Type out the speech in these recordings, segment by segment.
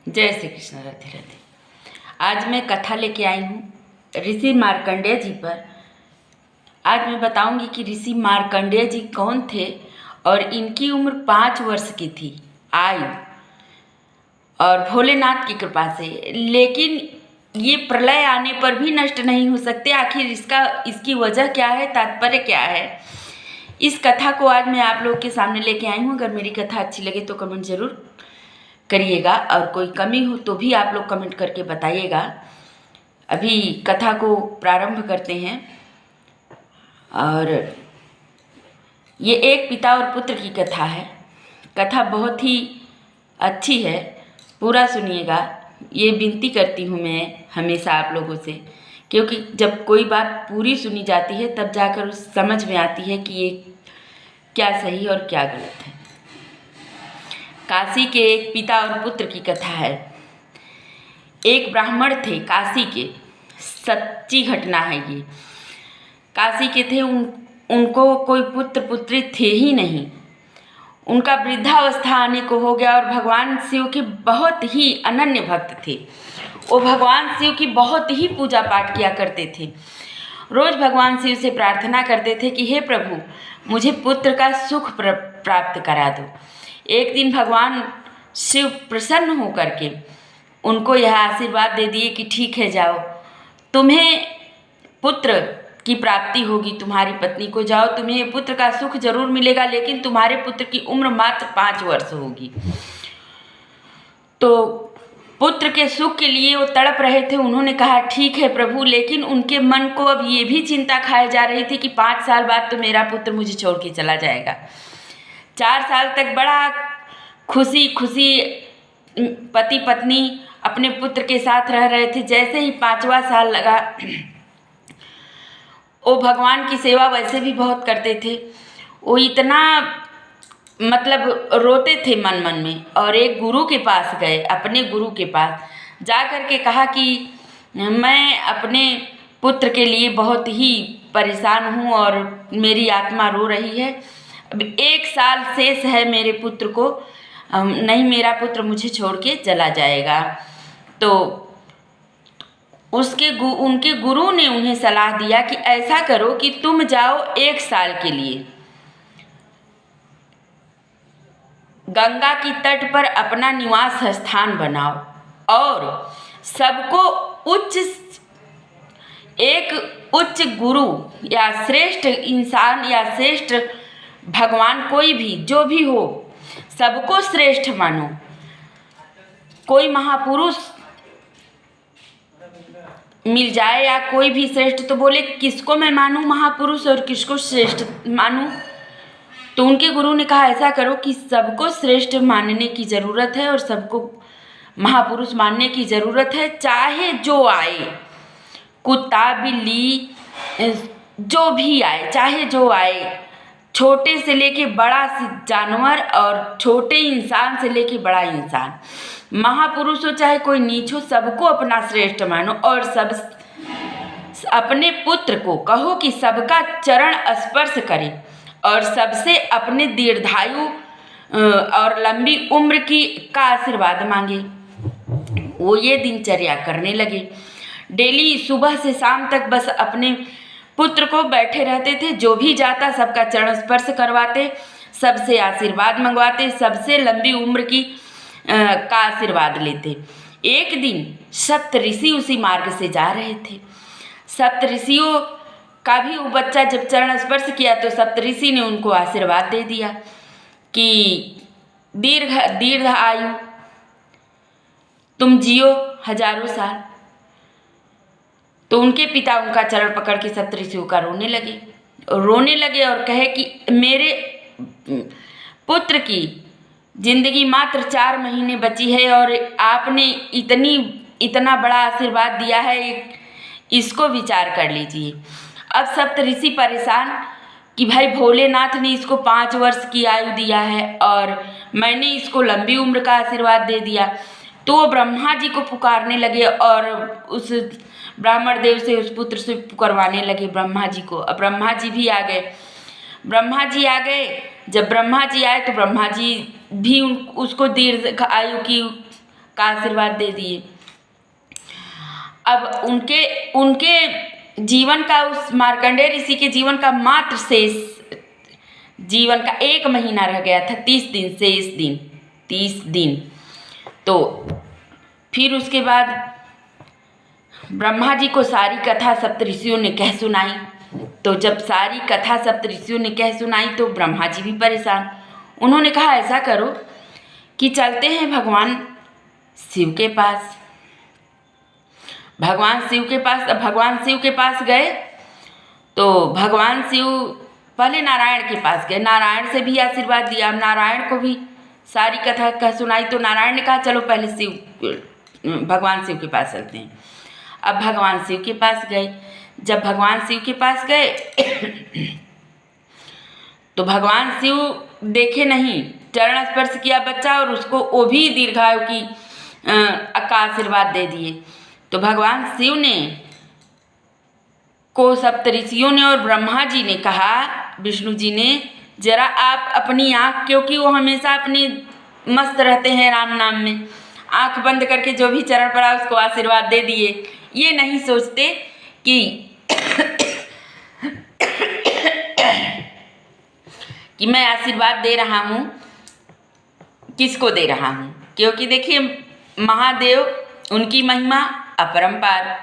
जय श्री कृष्ण। राधे राधे। आज मैं कथा लेके आई हूँ ऋषि मार्कंडेय जी पर। आज मैं बताऊंगी कि ऋषि मार्कंडेय जी कौन थे और इनकी उम्र 5 वर्ष की थी आयु, और भोलेनाथ की कृपा से। लेकिन ये प्रलय आने पर भी नष्ट नहीं हो सकते। आखिर इसकी वजह क्या है, तात्पर्य क्या है, इस कथा को आज मैं आप लोग के सामने लेके आई हूँ। अगर मेरी कथा अच्छी लगे तो कमेंट ज़रूर करिएगा, और कोई कमी हो तो भी आप लोग कमेंट करके बताइएगा। अभी कथा को प्रारंभ करते हैं। और ये एक पिता और पुत्र की कथा है। कथा बहुत ही अच्छी है, पूरा सुनिएगा। ये विनती करती हूँ मैं हमेशा आप लोगों से, क्योंकि जब कोई बात पूरी सुनी जाती है तब जाकर उस समझ में आती है कि ये क्या सही और क्या गलत है। काशी के एक पिता और पुत्र की कथा है। एक ब्राह्मण थे काशी के, सच्ची घटना है ये। काशी के थे, उनको कोई पुत्र पुत्री थे ही नहीं। उनका वृद्धावस्था आने को हो गया और भगवान शिव के बहुत ही अनन्य भक्त थे। वो भगवान शिव की बहुत ही पूजा पाठ किया करते थे। रोज भगवान शिव से प्रार्थना करते थे कि हे प्रभु, मुझे पुत्र का सुख प्राप्त करा दो। एक दिन भगवान शिव प्रसन्न होकर के उनको यह आशीर्वाद दे दिए कि ठीक है, जाओ, तुम्हें पुत्र की प्राप्ति होगी। तुम्हारी पत्नी को जाओ, तुम्हें पुत्र का सुख जरूर मिलेगा, लेकिन तुम्हारे पुत्र की उम्र मात्र 5 वर्ष होगी। तो पुत्र के सुख के लिए वो तड़प रहे थे। उन्होंने कहा ठीक है प्रभु, लेकिन उनके मन को अब ये भी चिंता खाए जा रही थी कि 5 साल बाद तो मेरा पुत्र मुझे छोड़ के चला जाएगा। 4 साल तक बड़ा खुशी खुशी पति पत्नी अपने पुत्र के साथ रह रहे थे। जैसे ही 5वां साल लगा, वो भगवान की सेवा वैसे भी बहुत करते थे। वो इतना मतलब रोते थे मन मन में, और एक गुरु के पास गए। अपने गुरु के पास जा कर के कहा कि मैं अपने पुत्र के लिए बहुत ही परेशान हूँ और मेरी आत्मा रो रही है। अब 1 साल शेष है मेरे पुत्र को, नहीं मेरा पुत्र मुझे छोड़ के चला जाएगा। तो उनके गुरु ने उन्हें सलाह दिया कि ऐसा करो कि तुम जाओ 1 साल के लिए गंगा की तट पर अपना निवास स्थान बनाओ, और सबको एक उच्च गुरु या श्रेष्ठ इंसान या श्रेष्ठ भगवान, कोई भी जो भी हो, सबको श्रेष्ठ मानो। कोई महापुरुष मिल जाए या कोई भी श्रेष्ठ, तो बोले किसको मैं मानूं महापुरुष और किसको श्रेष्ठ मानूं। तो उनके गुरु ने कहा ऐसा करो कि सबको श्रेष्ठ मानने की ज़रूरत है और सबको महापुरुष मानने की ज़रूरत है। चाहे जो आए, कुत्ता बिल्ली जो भी आए, चाहे जो आए, छोटे से लेके बड़ा जानवर और छोटे इंसान से लेके बड़ा इंसान, महापुरुष हो चाहे कोई नीच हो, सबको अपना श्रेष्ठ मानो। और सब अपने पुत्र को कहो कि सबका चरण स्पर्श करे और सबसे अपने दीर्घायु और लंबी उम्र का आशीर्वाद मांगे। वो ये दिनचर्या करने लगे। डेली सुबह से शाम तक बस अपने पुत्र को बैठे रहते थे। जो भी जाता सबका चरण स्पर्श करवाते, सबसे आशीर्वाद मंगवाते, सबसे लंबी उम्र का आशीर्वाद लेते। एक दिन सप्तऋषि उसी मार्ग से जा रहे थे। सप्तऋषियों का भी वो बच्चा जब चरण स्पर्श किया तो सप्तऋषि ने उनको आशीर्वाद दे दिया कि दीर्घ आयु, तुम जियो हजारों साल। तो उनके पिता उनका चरण पकड़ के सप्तऋषियों का रोने लगे और कहे कि मेरे पुत्र की जिंदगी मात्र 4 महीने बची है और आपने इतना बड़ा आशीर्वाद दिया है, इसको विचार कर लीजिए। अब सप्तऋषि परेशान कि भाई भोलेनाथ ने इसको 5 वर्ष की आयु दिया है और मैंने इसको लंबी उम्र का आशीर्वाद दे दिया। तो वो ब्रह्मा जी को पुकारने लगे और उस ब्राह्मण देव से, उस पुत्र से पुकारवाने लगे ब्रह्मा जी को। अब ब्रह्मा जी भी आ गए। जब ब्रह्मा जी आए तो ब्रह्मा जी भी उसको दीर्घ आयु की का आशीर्वाद दे दिए। अब उनके उनके जीवन का, उस मार्कंडेय ऋषि के जीवन का मात्र शेष जीवन का 1 महीना रह गया था, 30 दिन, शेष दिन 30 दिन। तो फिर उसके बाद ब्रह्मा जी को सारी कथा सप्तऋषियों ने कह सुनाई। तो जब सारी कथा सप्तऋषियों ने कह सुनाई तो ब्रह्मा जी भी परेशान। उन्होंने कहा ऐसा करो कि चलते हैं भगवान शिव के पास। भगवान शिव के पास गए तो भगवान शिव पहले नारायण के पास गए, नारायण से भी आशीर्वाद दिया। नारायण को भी सारी कथा कह सुनाई तो नारायण ने कहा चलो पहले भगवान शिव के पास चलते हैं। अब भगवान शिव के पास गए। जब भगवान शिव के पास गए तो भगवान शिव देखे नहीं, चरण स्पर्श किया बच्चा और उसको वो भी दीर्घायु की का आशीर्वाद दे दिए। तो भगवान शिव ने को सप्तऋषियों ने और ब्रह्मा जी ने कहा, विष्णु जी ने, जरा आप अपनी आँख, क्योंकि वो हमेशा अपनी मस्त रहते हैं राम नाम में, आँख बंद करके जो भी चरण पड़ा उसको आशीर्वाद दे दिए। ये नहीं सोचते कि मैं आशीर्वाद दे रहा हूँ, किसको दे रहा हूँ। क्योंकि देखिए महादेव, उनकी महिमा अपरंपार।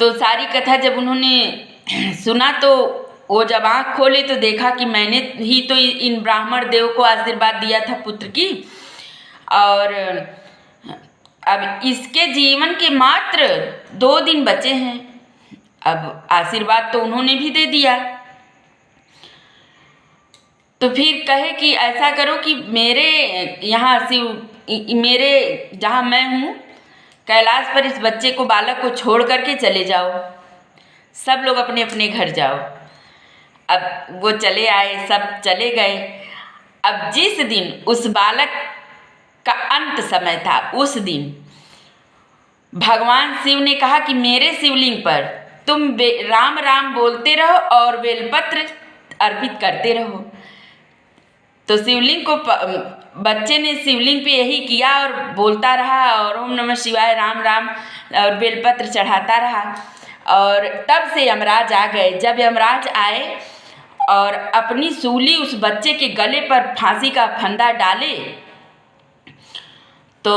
तो सारी कथा जब उन्होंने सुना तो वो जब आँख खोले तो देखा कि मैंने ही तो इन ब्राह्मण देव को आशीर्वाद दिया था पुत्र की, और अब इसके जीवन के मात्र 2 दिन बचे हैं। अब आशीर्वाद तो उन्होंने भी दे दिया। तो फिर कहे कि ऐसा करो कि मेरे यहाँ मेरे जहाँ मैं हूँ कैलाश पर इस बच्चे को, बालक को छोड़ करके चले जाओ, सब लोग अपने अपने घर जाओ। अब वो चले आए, सब चले गए। अब जिस दिन उस बालक का अंत समय था, उस दिन भगवान शिव ने कहा कि मेरे शिवलिंग पर तुम राम राम बोलते रहो और बेलपत्र अर्पित करते रहो। तो शिवलिंग को बच्चे ने शिवलिंग पे यही किया और बोलता रहा और ओम नमः शिवाय, राम राम, और बेलपत्र चढ़ाता रहा। और तब से यमराज आ गए। जब यमराज आए और अपनी सूली उस बच्चे के गले पर फांसी का फंदा डाले तो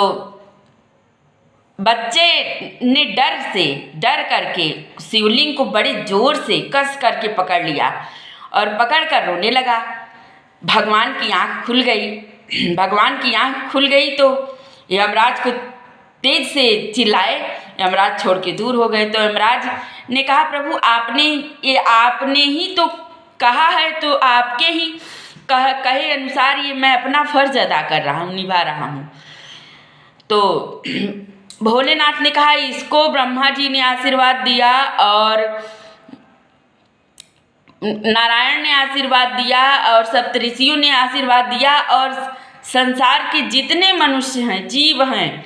बच्चे ने डर करके शिवलिंग को बड़े जोर से कस करके पकड़ लिया और पकड़ कर रोने लगा। भगवान की आँख खुल गई। भगवान की आँख खुल गई तो यमराज को तेज से चिल्लाए, यमराज छोड़ के दूर हो गए। तो यमराज ने कहा, प्रभु आपने ही तो कहा है, तो आपके ही कहे अनुसार ये मैं अपना फर्ज अदा कर रहा हूँ, निभा रहा हूँ। तो भोलेनाथ ने कहा, इसको ब्रह्मा जी ने आशीर्वाद दिया और नारायण ने आशीर्वाद दिया और सप्तऋषियों ने आशीर्वाद दिया और संसार के जितने मनुष्य हैं, जीव हैं,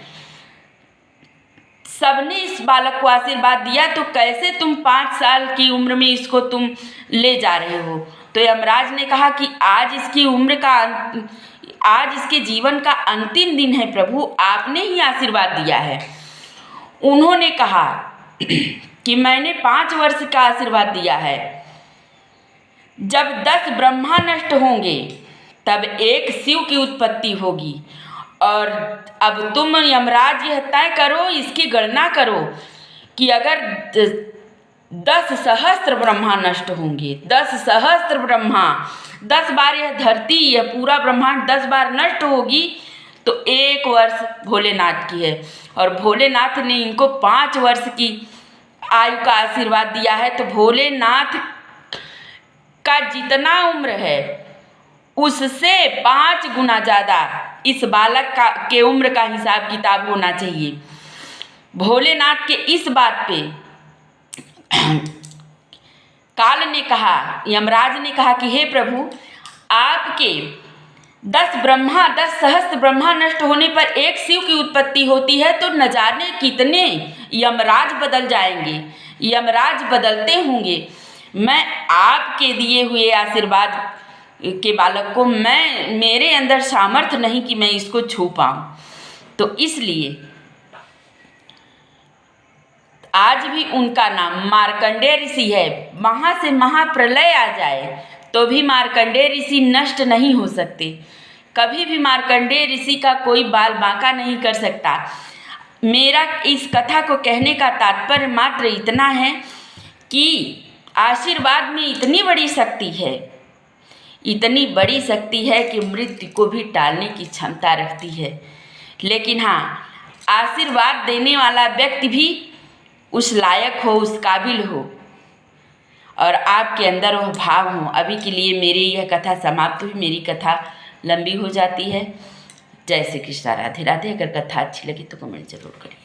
सबने इस बालक को आशीर्वाद दिया। तो कैसे तुम 5 साल की उम्र में इसको तुम ले जा रहे हो। तो यमराज ने कहा कि आज इसके जीवन का अंतिम दिन है प्रभु, आपने ही आशीर्वाद दिया है। उन्होंने कहा कि मैंने 5 वर्ष का आशीर्वाद दिया है। जब 10 ब्रह्मा नष्ट होंगे तब एक शिव की उत्पत्ति होगी। और अब तुम यमराज यह तय करो, इसकी गणना करो कि अगर 10 सहस्त्र ब्रह्मा नष्ट होंगे, 10 सहस्त्र ब्रह्मा, 10 बार यह धरती, यह पूरा ब्रह्मांड 10 बार नष्ट होगी तो 1 वर्ष भोलेनाथ की है। और भोलेनाथ ने इनको 5 वर्ष की आयु का आशीर्वाद दिया है। तो भोलेनाथ का जितना उम्र है उससे 5 गुना ज़्यादा इस बालक के उम्र का हिसाब किताब होना चाहिए। भोलेनाथ के इस बात पे काल ने कहा, यमराज ने कहा कि हे प्रभु, आपके 10 सहस्त्र ब्रह्मा नष्ट होने पर एक शिव की उत्पत्ति होती है तो न जाने कितने यमराज बदल जाएंगे, यमराज बदलते होंगे। मैं आपके दिए हुए आशीर्वाद के बालक को, मेरे अंदर सामर्थ्य नहीं कि मैं इसको छू पाऊँ। तो इसलिए आज भी उनका नाम मार्कंडेय ऋषि है। वहाँ से महाप्रलय आ जाए तो भी मार्कंडेय ऋषि नष्ट नहीं हो सकते। कभी भी मार्कंडेय ऋषि का कोई बाल बांका नहीं कर सकता। मेरा इस कथा को कहने का तात्पर्य मात्र इतना है कि आशीर्वाद में इतनी बड़ी शक्ति है, इतनी बड़ी शक्ति है कि मृत्यु को भी टालने की क्षमता रखती है। लेकिन हाँ, आशीर्वाद देने वाला व्यक्ति भी उस लायक हो, उस काबिल हो और आपके अंदर वह भाव हो। अभी के लिए मेरी यह कथा समाप्त हुई। मेरी कथा लंबी हो जाती है। जय श्री कृष्ण, राधे राधे। अगर कथा अच्छी लगी तो कमेंट जरूर करिए।